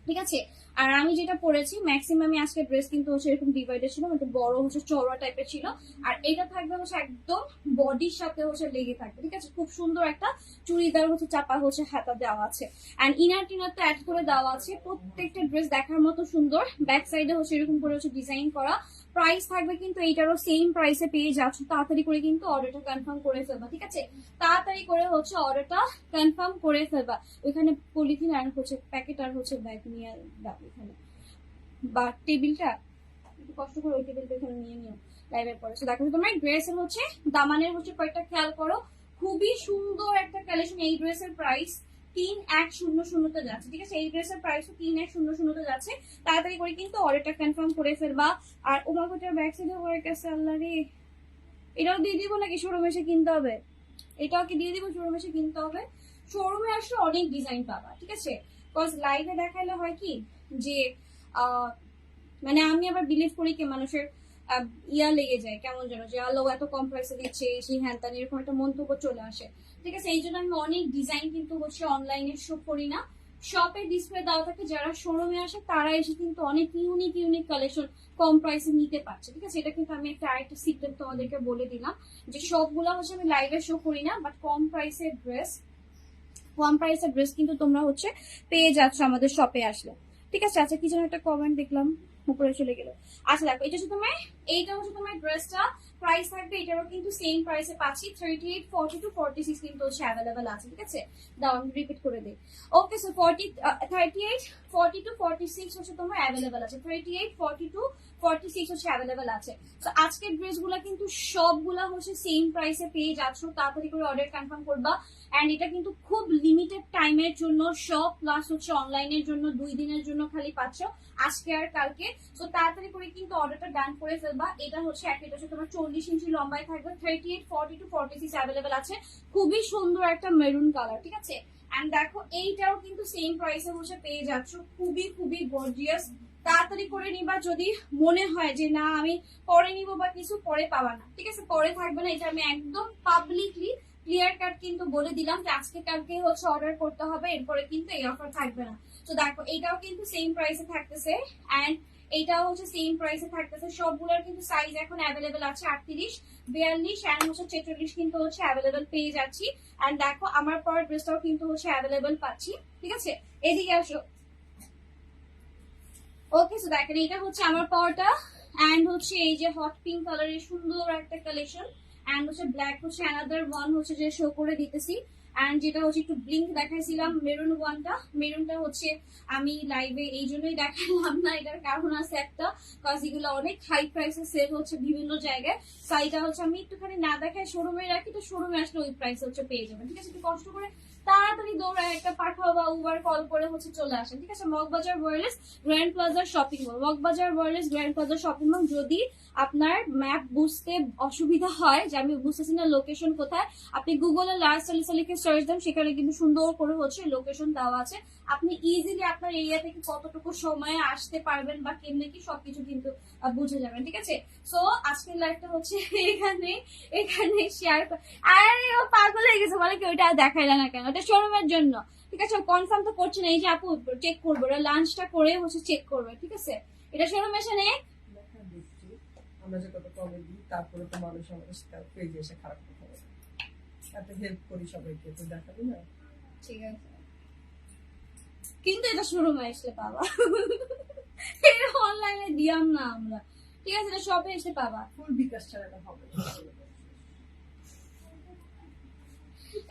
ঠিক আছে। আর আমি যেটা পরেছি ম্যাক্সিমাম আজকে ড্রেস কিন্তু হচ্ছে এরকম ডিভাইডেড ছিল, একটু বড় হচ্ছে চওড়া টাইপের ছিল। আর এটা থাকবে হচ্ছে একদম বডির সাথে হচ্ছে লেগে থাকবে, ঠিক আছে। খুব সুন্দর একটা চুড়িদার হচ্ছে চাপা হচ্ছে হাতা দেওয়া আছে, এন্ড ইনার টিনার তো অ্যাড করে দেওয়া আছে। প্রত্যেকটা ড্রেস দেখার মতো সুন্দর, ব্যাক সাইডে হচ্ছে এরকম করে হচ্ছে ডিজাইন করা। প্রাইস থাকবে কিন্তু এইটারও সেম প্রাইসে পেয়ে যাচ্ছ, তাড়াতাড়ি করে কিন্তু অর্ডারটা কনফার্ম করে ফেলবা, ঠিক আছে। তাড়াতাড়ি করে হচ্ছে অর্ডারটা কনফার্ম করে ফেলবা। ওইখানে পলিথিন আর হচ্ছে প্যাকেট আর হচ্ছে ব্যাগ নিয়ে দাও এখানে, বা টেবিলটা একটু কষ্ট করে ওই টেবিলটা এখানে নিয়ে নিও লাইভের পরে। তো দেখো তোমার ড্রেসের হচ্ছে দামানের হচ্ছে কয়েকটা খেয়াল করো, খুবই সুন্দর একটা কালেকশন। এই ড্রেসের প্রাইস 3,100 যাচ্ছে, ঠিক আছে। এই ড্রেসের প্রাইস 3,100 যাচ্ছে। তাড়াতাড়ি করে কিন্তু অর্ডারটা কনফার্ম করে ফেলবা। আর ওমাকোটার ব্যাক সাইডে হয়ে গেছে, আল্লাহ রে, এটাও দিয়ে দিব নাকি শোরুম এসে কিনতে হবে? এটাও কি দিয়ে দিব শোরুম এসে কিনতে হবে? শোরুমে আসলে অনেক ডিজাইন পাবা, ঠিক আছে। বিকজ লাইভে দেখাইলে হয় কি যে মানে আমি আবার বিলিভ করি কি মানুষের ইয়া লেগে যায় কেমন যেন, যে আলো এত কম প্রাইসে দিচ্ছে সেই হ্যান ত্যান এরকম একটা মন্তব্য চলে আসে, ঠিক আছে। এই জন্য আমি অনেক ডিজাইন কিন্তু হচ্ছে অনলাইনে শো করি না, শপে ডিসপ্লে দেওয়া থাকে। যারা শোরুমে আসে তারা এসে কিন্তু অনেক ইউনিক ইউনিক কালেকশন কম প্রাইসে নিতে পারছে, ঠিক আছে। এটা কিন্তু আমি একটা আরেকটা সিক্রেট তোমাদেরকে বলে দিলাম, যে সবগুলো হচ্ছে আমি লাইভে শো করি না, বাট কম প্রাইসের ড্রেস কিন্তু তোমরা হচ্ছে পেয়ে যাচ্ছ আমাদের শপে আসলে, ঠিক আছে। আচ্ছা কি যেন একটা কমেন্ট দেখলাম উপরে চলে গেল। আচ্ছা দেখো এটা হচ্ছে তোমার, এইটা হচ্ছে তোমার ড্রেসটা প্রাইস থাকবে, এটারও কিন্তু সেম প্রাইসে পাচ্ছি। 38, 42, 46 কিন্তু হচ্ছে অ্যাভেলেবেল আছে, ঠিক আছে। দাও আমি রিপিট করে দিই। ওকে, সো 38, 42, 46 হচ্ছে তোমার অ্যাভেলেবেল আছে। 38, 42, 46 হচ্ছে অ্যাভেলেবেল আছে। তো আজকের ড্রেসগুলো কিন্তু সবগুলা হচ্ছে সেম প্রাইসে পেয়ে যাচ্ছ, তাড়াতাড়ি করে অর্ডার কনফার্ম করবা। এন্ড এটা কিন্তু খুব লিমিটেড টাইমের জন্য সব প্লাস হচ্ছে অনলাইনের জন্য 2 দিনের জন্য খালি পাচ্ছ, আজকে আর কালকে। তো তাড়াতাড়ি করে কিন্তু অর্ডারটা ডান করে ফেলবা। এটা হচ্ছে এটা হচ্ছে তোমার 40 ইঞ্চি লম্বায় থাকবে, 38, 40 to 46 অ্যাভেলেবেল আছে। খুবই সুন্দর একটা মেরুন কালার, ঠিক আছে। এন্ড দেখো এইটাও কিন্তু সেম প্রাইসে হচ্ছে পেয়ে যাচ্ছ, খুবই খুবই গর্জিয়াস। তাড়াতাড়ি করে নিবা, যদি মনে হয় যে না আমি পরে নিব বা কিছু, পরে পাবা না, ঠিক আছে, পরে থাকবে না। এটা আমি একদম পাবলিকলি ক্লিয়ার কাট কিন্তু বলে দিলাম যে আজকে কালকে হচ্ছে অর্ডার করতে হবে, এরপরে কিন্তু এই অফার থাকবে না। তো দেখো এটাও কিন্তু সেম প্রাইসে থাকতেছে, এন্ড এইটাও হচ্ছে সেম প্রাইসে থাকতেছে। সবগুলোর কিন্তু সাইজ এখন অ্যাভেলেবেল আছে, 38, 42 এন্ড হচ্ছে 46 কিন্তু হচ্ছে অ্যাভেলেবেল পেয়ে যাচ্ছি। এন্ড দেখো আমার পর ড্রেসটাও কিন্তু হচ্ছে অ্যাভেলেবেল পাচ্ছি, ঠিক আছে। এদিকে আসো। ওকে, সো দেখেন এটা হচ্ছে আমার পাওয়াটা, এন্ড হচ্ছে এই যে হট পিঙ্ক কালারের সুন্দর একটা কালেকশন, এন্ড হচ্ছে ব্ল্যাক হচ্ছে অ্যানাদার ওয়ান হচ্ছে যে শো করে দিতেছি। এন্ড যেটা হচ্ছে একটু ব্লিঙ্ক দেখাইছিলাম মেরুন ওয়ানটা, মেরুনটা হচ্ছে আমি লাইভে এই জন্যই দেখালাম না, এটার কারণ আছে একটা, কজ এগুলো অনেক হাই প্রাইসে সেল হচ্ছে বিভিন্ন জায়গায়। সো এটা হচ্ছে আমি একটুখানি না দেখাই শোরুমে রাখি, তো শোরুমে আসলে ওই প্রাইস হচ্ছে পেয়ে যাবেন, ঠিক আছে। একটু কষ্ট করে তাড়াতাড়ি দৌড়ায় একটা পাঠাও বা উবার কল করে হচ্ছে চলে আসেন, ঠিক আছে। Moghbazar wireless grand plaza shopping mall, Moghbazar wireless grand plaza shopping mall. যদি আপনার ম্যাপ বুঝতে অসুবিধা হয় যে আমি বুঝতেছি না লোকেশন কোথায়, আপনি গুগলে লার্জ সালিসা লিখে সার্চ দেন, সেখানে কিন্তু সুন্দর করে হচ্ছে লোকেশন দেওয়া আছে। আপনি ইজিলি আপনার এরিয়া থেকে কতটুকু সময়ে আসতে পারবেন বা কেমনে কি সবকিছু কিন্তু বুঝে যাবেন, ঠিক আছে। সো আজকের লাইভটা হচ্ছে এখানে এখানে শেয়ার। আরে ও পাগল হয়ে গেছে, বলে কি ওইটা দেখাইলা না কেন, ওটা শোরুমের জন্য, ঠিক আছে। কনফার্ম তো করছে না, এই যে আপু চেক করবো, ওরা লাঞ্চটা করে হচ্ছে চেক করবে, ঠিক আছে। এটা শোরুম এসে নে আমরা যে কত কমে দিই, তারপরে তো মানুষ আমাদের সাথে পেজে এসে খারাপ কথা বলে, এত হেল্প করি সবাইকে, তো দেখাবি না, ঠিক আছে। কিন্তু এটা শোরুমে আসলে পাবা, এটা অনলাইনে দিয়াম না আমরা, ঠিক আছে। এটা শপে এসে পাবা, ফুল বিকাশ ছাড়া এটা হবে না।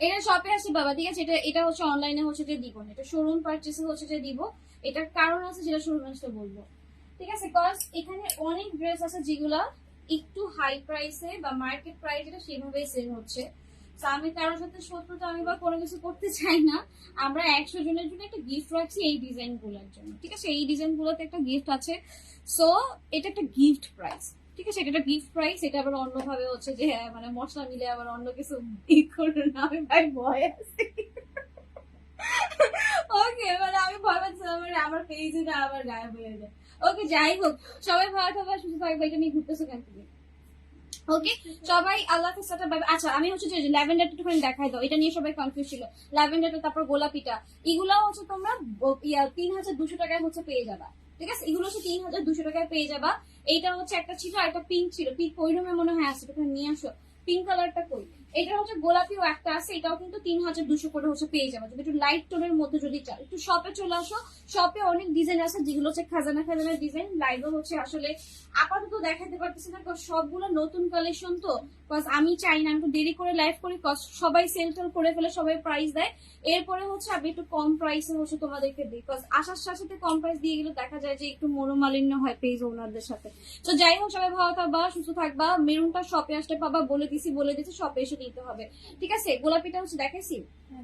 এটা শপে আসে বাবা, ঠিক আছে। এটা এটা হচ্ছে অনলাইনে হচ্ছে যে দিব না, এটা শোরুম পারচেসে হচ্ছে যে দিব। এটার কারণ আছে যেটা শোরুমে আসলে বলবো, ঠিক আছে। কজ এখানে অনেক ড্রেস আছে যেগুলা একটু হাই প্রাইসে বা মার্কেট প্রাইস এটা সেভাবেই সেল হচ্ছে। তো আমি কারোর সাথে শত্রুতা আমি বা কোনো কিছু করতে চাই না। আমরা 100 জনের জন্য একটা গিফট রাখছি এই ডিজাইন গুলোর জন্য, ঠিক আছে। এই ডিজাইন গুলোতে একটা গিফট আছে, সো এটা একটা গিফট প্রাইস, ঠিক আছে। এটা একটা গিফট প্রাইস। এটা আবার অন্যভাবে হচ্ছে যে মানে মশলা মিলে আবার অন্য কিছু ই করবে না, আমি ভাই ভয় আছি। ওকে, মানে আমি ভয় পাচ্ছিলাম মানে আমার পেজে না আবার গায়েব হয়ে যায়। ওকে, যাই হোক, সবাই ভালো থাকবে, সুস্থ থাকবে। এটা নিয়ে ঘুরতেছো কেন তুমি? ওকে, সবাই আল্লাহ হাফেজ, টাটা, বাই বাই। আচ্ছা আমি হচ্ছে যে ল্যাভেন্ডারটা একটুখানি দেখাই দাও, এটা নিয়ে সবাই কনফিউজ ছিল। ল্যাভেন্ডারটা, তারপর গোলাপিটা, এগুলাও হচ্ছে তোমরা 3200 টাকায় হচ্ছে পেয়ে যাবা, ঠিক আছে। এগুলো হচ্ছে 3200 টাকায় পেয়ে যাবা। এইটা হচ্ছে একটা ছিল, একটা পিঙ্ক ছিল, পিঙ্ক ওই রুমে মনে হয় আছে, তুমি নিয়ে আসো পিঙ্ক কালারটা কই। এটা হচ্ছে গোলাপিও একটা আছে, এটাও কিন্তু 3200 করে হচ্ছে পেয়ে যাবে। যদি একটু লাইট টোনের মধ্যে যদি চাও, একটু শপে চলে আসো, শপে অনেক ডিজাইন আছে যেগুলো হচ্ছে খাজানা খাজানা ডিজাইন। লাইভও হচ্ছে আসলে আপাতত দেখাতে পারতেছি না, সবগুলো নতুন কালেকশন তো, কজ আমি চাই না আমি একটু দেরি করে লাইভ করি, কজ সবাই সেল টেল করে ফেলে, সবাই প্রাইস দেয়, এরপরে হচ্ছে আমি একটু কম প্রাইসে হচ্ছে তোমাদেরকে দিই, কজ আসার সাথে কম প্রাইস দিয়ে গেলে দেখা যায় যে একটু মনোমালিন্য হয় পেজ ওনারদের সাথে। তো যাই হোক, সবাই ভালো থাকবা, সুস্থ থাকবা। মেরুনটা শপে আসতে পাবা, বলে দিছি শপে এসে নিতে হবে, ঠিক আছে। গোলাপিটা হচ্ছে দেখাইছি,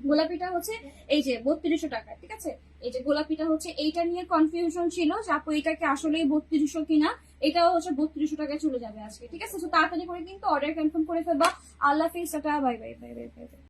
গোলাপিটা হচ্ছে এই যে 3200 টাকা, ঠিক আছে। এই যে গোলাপিটা হচ্ছে, এইটা নিয়ে কনফিউশন ছিল যে আপু এটা কি আসলেই 3200 কিনা, এটাও হচ্ছে 3200 টাকায় চলে যাবে আজকে, ঠিক আছে। তো তাড়াতাড়ি করে কিন্তু অর্ডার কনফার্ম করে ফেলবা। আল্লাহ হাফেজ, tata, bye bye bye bye bye.